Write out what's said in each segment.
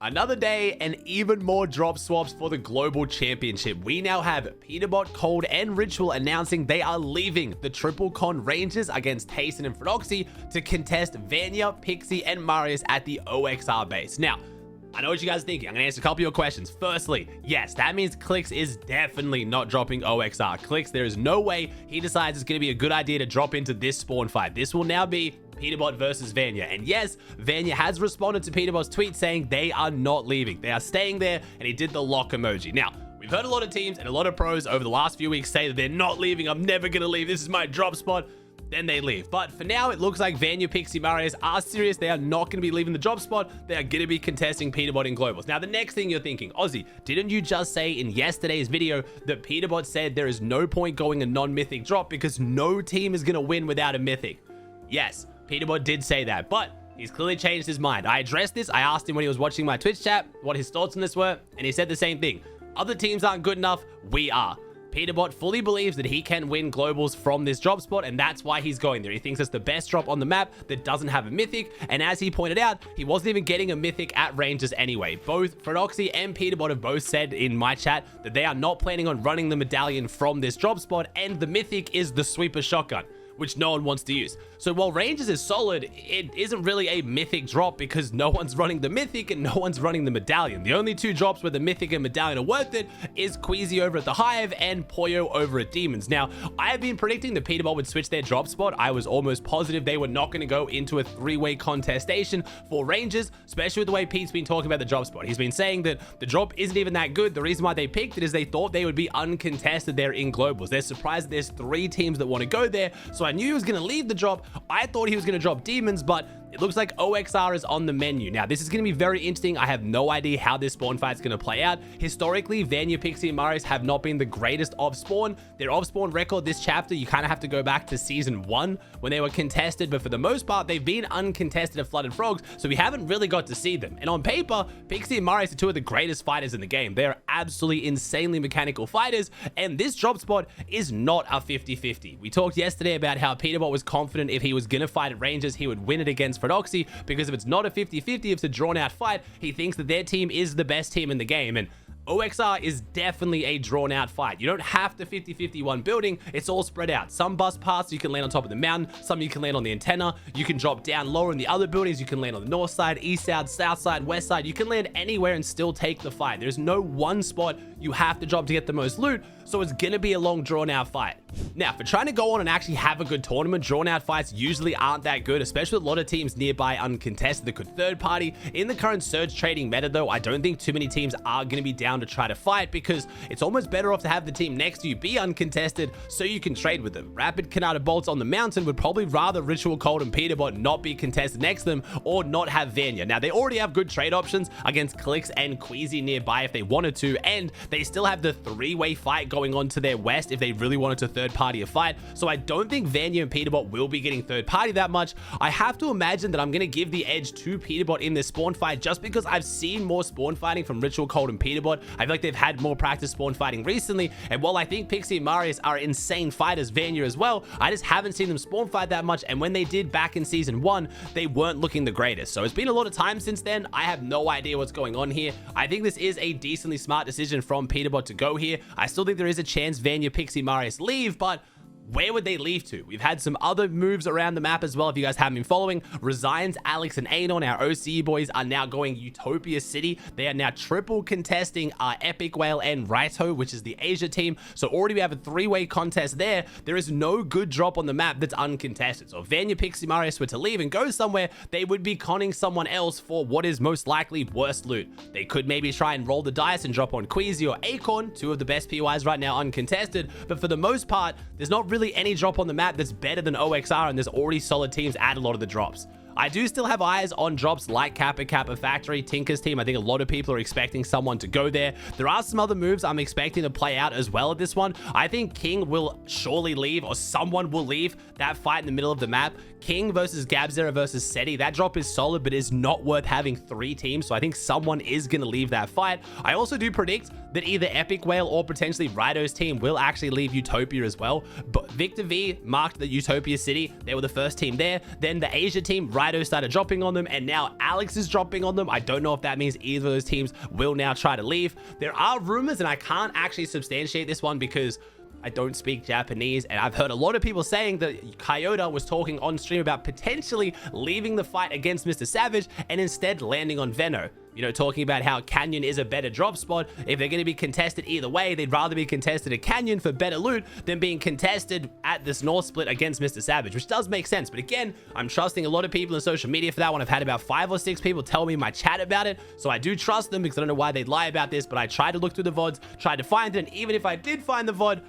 Another day and even more drop swaps for the Global Championship. We now have Peterbot, Cold, and Ritual announcing they are leaving the Triple Con Rangers against Tayson and Phrodoxy to contest Vanya, Pixie, and Marius at the OXR base. Now, I know what you guys are thinking. I'm going to answer a couple of your questions. Firstly, yes, that means Clix is definitely not dropping OXR. Clix, there is no way he decides it's going to be a good idea to drop into this spawn fight. This will now be Peterbot versus Vanya. And yes, Vanya has responded to Peterbot's tweet saying they are not leaving. They are staying there, and he did the lock emoji. Now, we've heard a lot of teams and a lot of pros over the last few weeks say that they're not leaving. I'm never going to leave. This is my drop spot. Then they leave. But for now, it looks like Vanya, Pixie, Marius are serious. They are not going to be leaving the drop spot. They are going to be contesting Peterbot in Globals. Now, the next thing you're thinking, Ozzy, didn't you just say in yesterday's video that Peterbot said there is no point going a non-mythic drop because no team is going to win without a mythic? Yes, Peterbot did say that, but he's clearly changed his mind. I addressed this. I asked him when he was watching my Twitch chat what his thoughts on this were, and he said the same thing. Other teams aren't good enough. We are. Peterbot fully believes that he can win Globals from this drop spot, and that's why he's going there. He thinks it's the best drop on the map that doesn't have a mythic, and as he pointed out, he wasn't even getting a mythic at Rangers anyway. Both Phrodoxy and Peterbot have both said in my chat that they are not planning on running the medallion from this drop spot, and the mythic is the sweeper shotgun, which no one wants to use. So while Rangers is solid, it isn't really a mythic drop because no one's running the mythic and no one's running the medallion. The only two drops where the mythic and medallion are worth it is Queasy over at the Hive and Poyo over at Demons. Now, I have been predicting that Peterbot would switch their drop spot. I was almost positive they were not going to go into a three-way contestation for Rangers, especially with the way Pete's been talking about the drop spot. He's been saying that the drop isn't even that good. The reason why they picked it is they thought they would be uncontested there in Globals. They're surprised that there's 3 teams that want to go there, so I knew he was going to leave the drop. I thought he was going to drop Demons, but it looks like OXR is on the menu. Now, this is going to be very interesting. I have no idea how this spawn fight is going to play out. Historically, Vanya, Pixie, and Marius have not been the greatest off-spawn. Their off-spawn record this chapter, you kind of have to go back to Season 1 when they were contested, but for the most part, they've been uncontested at Flooded Frogs, so we haven't really got to see them. And on paper, Pixie and Marius are 2 of the greatest fighters in the game. They are absolutely insanely mechanical fighters, and this drop spot is not a 50-50. We talked yesterday about how Peterbot was confident if he was going to fight at Rangers, he would win it against Phrodoxy, because if it's not a 50-50, if it's a drawn-out fight, he thinks that their team is the best team in the game. And OXR is definitely a drawn-out fight. You don't have to 50-50 one building. It's all spread out. Some bus paths, you can land on top of the mountain. Some you can land on the antenna. You can drop down lower in the other buildings. You can land on the north side, east side, south side, west side. You can land anywhere and still take the fight. There's no one spot you have to drop to get the most loot, so it's going to be a long, drawn-out fight. Now, for trying to go on and actually have a good tournament, drawn-out fights usually aren't that good, especially with a lot of teams nearby uncontested that could third party. In the current surge trading meta, though, I don't think too many teams are going to be down to try to fight because it's almost better off to have the team next to you be uncontested so you can trade with them. Rapid Kanata Bolts on the mountain would probably rather Ritual, Cold, and Peterbot not be contested next to them or not have Vanya. Now, they already have good trade options against Clix and Queasy nearby if they wanted to, and they still have the 3-way fight going on to their west if they really wanted to third party a fight. So I don't think Vanya and Peterbot will be getting third party that much. I have to imagine that I'm going to give the edge to Peterbot in this spawn fight just because I've seen more spawn fighting from Ritual, Cold, and Peterbot. I feel like they've had more practice spawn fighting recently, and while I think Pixie and Marius are insane fighters, Vanya as well, I just haven't seen them spawn fight that much, and when they did back in Season 1, they weren't looking the greatest. So it's been a lot of time since then. I have no idea what's going on here. I think this is a decently smart decision from Peterbot to go here. I still think there is a chance Vanya, Pixie, Marius leave, but where would they leave to? We've had some other moves around the map as well. If you guys haven't been following, Resigns, Alex, and Anon, our OCE boys, are now going Utopia City. They are now triple contesting Epic Whale and Raito, which is the Asia team. So already we have a 3-way contest there. There is no good drop on the map that's uncontested. So if Vanya, Pixie, Marius were to leave and go somewhere, they would be conning someone else for what is most likely worst loot. They could maybe try and roll the dice and drop on Queasy or Acorn, 2 of the best POIs right now uncontested. But for the most part, there's not really any drop on the map that's better than OXR, and there's already solid teams at a lot of the drops. I do still have eyes on drops like Kappa Factory, Tinker's team. I think a lot of people are expecting someone to go there. There are some other moves I'm expecting to play out as well at this one. I think King will surely leave, or someone will leave that fight in the middle of the map. King versus Gabzera versus Seti. That drop is solid, but is not worth having 3 teams. So I think someone is going to leave that fight. I also do predict that either Epic Whale or potentially Raito's team will actually leave Utopia as well. But Victor V marked the Utopia City. They were the first team there. Then the Asia team, Raito Kaido started dropping on them, and now Alex is dropping on them. I don't know if that means either of those teams will now try to leave. There are rumors, and I can't actually substantiate this one because I don't speak Japanese, and I've heard a lot of people saying that Kyoto was talking on stream about potentially leaving the fight against Mr. Savage and instead landing on Veno. You know, talking about how Canyon is a better drop spot. If they're going to be contested either way, they'd rather be contested at Canyon for better loot than being contested at this North split against Mr. Savage, which does make sense. But again, I'm trusting a lot of people in social media for that one. I've had about 5 or 6 people tell me in my chat about it, so I do trust them because I don't know why they'd lie about this, but I tried to look through the VODs, tried to find it, and even if I did find the VOD,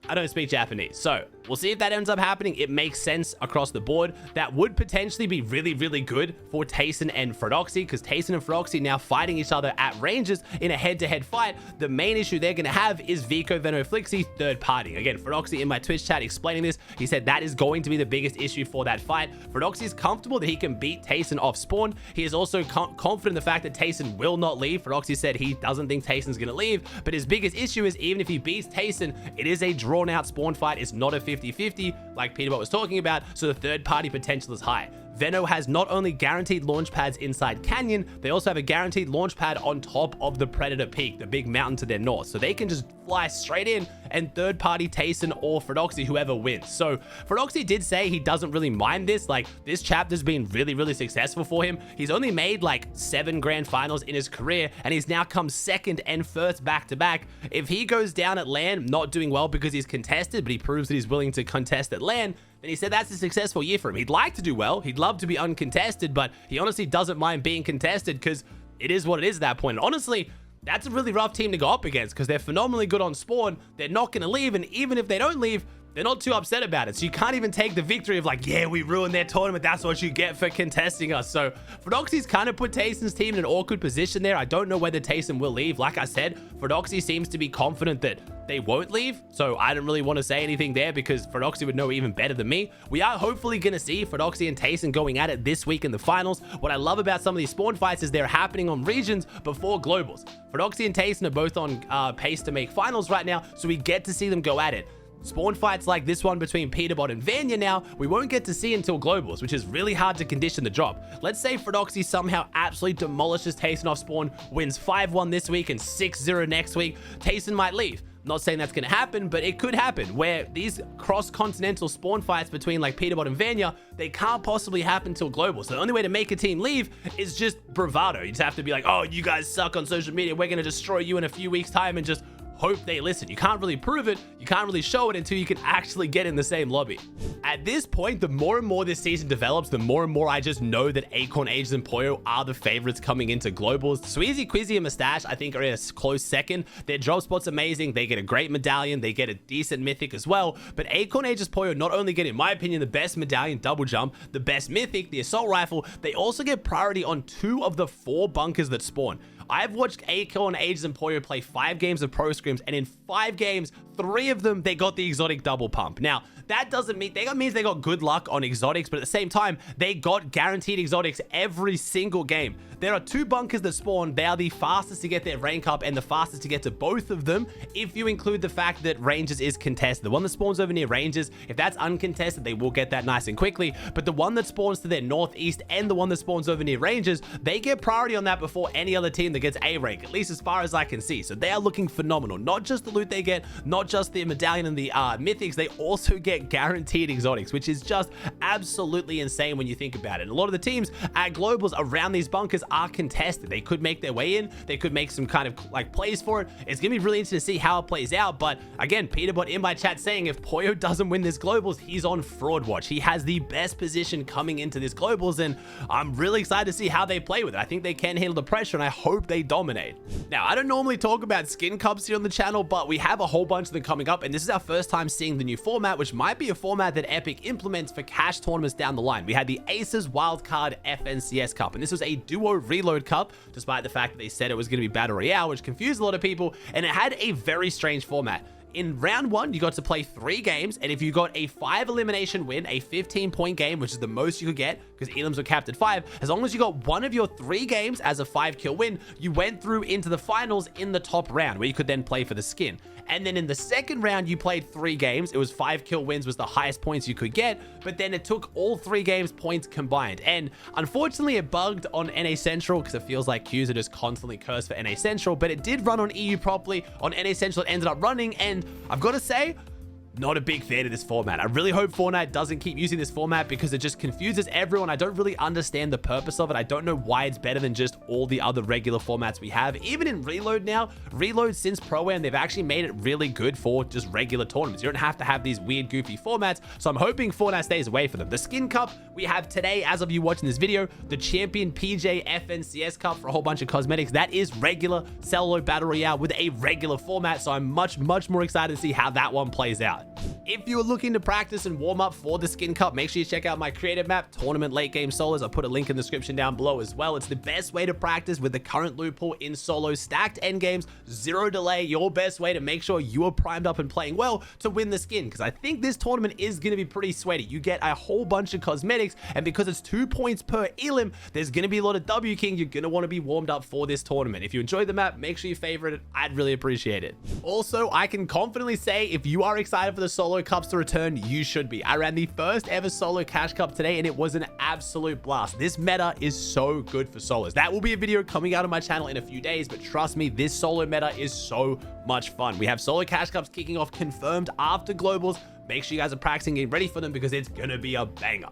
I don't speak Japanese. So we'll see if that ends up happening. It makes sense across the board. That would potentially be really, really good for Tayson and Frodoxy, because Tayson and Frodoxy now fighting each other at ranges in a head-to-head fight. The main issue they're going to have is Vico, Veno, Flixie third party. Again, Frodoxy in my Twitch chat explaining this, he said that is going to be the biggest issue for that fight. Frodoxy is comfortable that he can beat Tayson off spawn. He is also confident in the fact that Tayson will not leave. Frodoxy said he doesn't think Tayson's going to leave, but his biggest issue is even if he beats Tayson, it is a drawn out spawn fight. It's not a 50-50 like Peterbot was talking about, so the third party potential is high. Veno has not only guaranteed launch pads inside Canyon, they also have a guaranteed launch pad on top of the Predator Peak, the big mountain to their north. So they can just fly straight in and third party Tayson or Frodoxy, whoever wins. So Frodoxy did say he doesn't really mind this. Like, this chapter's been really, really successful for him. He's only made like 7 grand finals in his career, and he's now come second and first back to back. If he goes down at LAN, not doing well because he's contested, but he proves that he's willing to contest at LAN, then he said that's a successful year for him. He'd like to do well. He'd love to be uncontested, but he honestly doesn't mind being contested because it is what it is at that point. And honestly, that's a really rough team to go up against because they're phenomenally good on spawn. They're not going to leave, and even if they don't leave, they're not too upset about it. So you can't even take the victory of like, yeah, we ruined their tournament. That's what you get for contesting us. So Frodoxy's kind of put Tayson's team in an awkward position there. I don't know whether Tayson will leave. Like I said, Frodoxy seems to be confident that they won't leave. So I don't really want to say anything there because Frodoxy would know even better than me. We are hopefully going to see Frodoxy and Tayson going at it this week in the finals. What I love about some of these spawn fights is they're happening on regions before globals. Frodoxy and Tayson are both on pace to make finals right now, so we get to see them go at it. Spawn fights like this one between Peterbot and Vanya now, we won't get to see until globals, which is really hard to condition the drop. Let's say Frodoxy somehow absolutely demolishes Tayson off spawn, wins 5-1 this week and 6-0 next week. Tayson might leave. Not saying that's going to happen, but it could happen where these cross-continental spawn fights between like Peterbot and Vanya, they can't possibly happen till global. So the only way to make a team leave is just bravado. You just have to be like, oh, you guys suck on social media. We're going to destroy you in a few weeks' time, and just hope they listen. You can't really prove it. You can't really show it until you can actually get in the same lobby. At this point, the more and more this season develops, the more and more I just know that Acorn, Ages, and Poyo are the favorites coming into globals. Sweezy, Quizzy, and Mustache, I think, are in a close second. Their drop spot's amazing. They get a great medallion. They get a decent mythic as well. But Acorn, Ages, Poyo not only get, in my opinion, the best medallion double jump, the best mythic, the assault rifle, they also get priority on 2 of the 4 bunkers that spawn. I've watched Acorn, Ages, and Poyo play 5 games of Pro Scrims, and in 5 games, 3 of them, they got the exotic double pump. Now, that doesn't mean, means they got good luck on exotics, but at the same time, they got guaranteed exotics every single game. There are 2 bunkers that spawn. They are the fastest to get their rank up and the fastest to get to both of them, if you include the fact that Rangers is contested. The one that spawns over near Rangers, if that's uncontested, they will get that nice and quickly, but the one that spawns to their northeast and the one that spawns over near Rangers, they get priority on that before any other team that gets A rank, at least as far as I can see. So they are looking phenomenal. Not just the loot they get, not just the medallion and the mythics, they also get guaranteed exotics, which is just absolutely insane when you think about it. And a lot of the teams at globals around these bunkers are contested. They could make their way in, they could make some kind of like plays for it. It's gonna be really interesting to see how it plays out. But again, Peterbot in my chat saying if Poyo doesn't win this globals, he's on fraud watch. He has the best position coming into this globals, and I'm really excited to see how they play with it. I think they can handle the pressure, and I hope they dominate. Now, I don't normally talk about skin cups here on the channel, but we have a whole bunch of them coming up, and this is our first time seeing the new format, which might be a format that Epic implements for cash tournaments down the line. We had the Aces Wildcard FNCS Cup, and this was a duo reload cup, despite the fact that they said it was going to be Battle Royale, which confused a lot of people, and it had a very strange format. In round 1, you got to play 3 games, and if you got a 5 elimination win, a 15-point game, which is the most you could get, because elims were capped at 5, as long as you got one of your 3 games as a 5-kill win, you went through into the finals in the top round, where you could then play for the skin. And then in the second round, you played 3 games. It was 5 kill wins was the highest points you could get, but then it took all 3 games points combined. And unfortunately, it bugged on NA Central because it feels like queues are just constantly cursed for NA Central, but it did run on EU properly. On NA Central, it ended up running, and I've got to say, not a big fan of this format. I really hope Fortnite doesn't keep using this format because it just confuses everyone. I don't really understand the purpose of it. I don't know why it's better than just all the other regular formats we have. Even in Reload now, Reload since Pro-Am, they've actually made it really good for just regular tournaments. You don't have to have these weird, goofy formats, so I'm hoping Fortnite stays away from them. The Skin Cup we have today, as of you watching this video, the Champion PJ FNCS Cup for a whole bunch of cosmetics. That is regular solo battle royale with a regular format, so I'm much more excited to see how that one plays out. If you are looking to practice and warm up for the Skin Cup, make sure you check out my creative map, Tournament Late Game Solos. I'll put a link in the description down below as well. It's the best way to practice with the current loot pool in solos, stacked endgames, 0 delay, your best way to make sure you are primed up and playing well to win the skin, because I think this tournament is going to be pretty sweaty. You get a whole bunch of cosmetics, and because it's 2 points per elim, there's going to be a lot of W King. You're going to want to be warmed up for this tournament. If you enjoyed the map, make sure you favorite it. I'd really appreciate it. Also, I can confidently say if you are excited for the solo cups to return, you should be. I ran the first ever solo cash cup today, and it was an absolute blast. This meta is so good for solos. That will be a video coming out on my channel in a few days, but trust me, this solo meta is so much fun. We have solo cash cups kicking off confirmed after globals. Make sure you guys are practicing, getting ready for them, because it's gonna be a banger.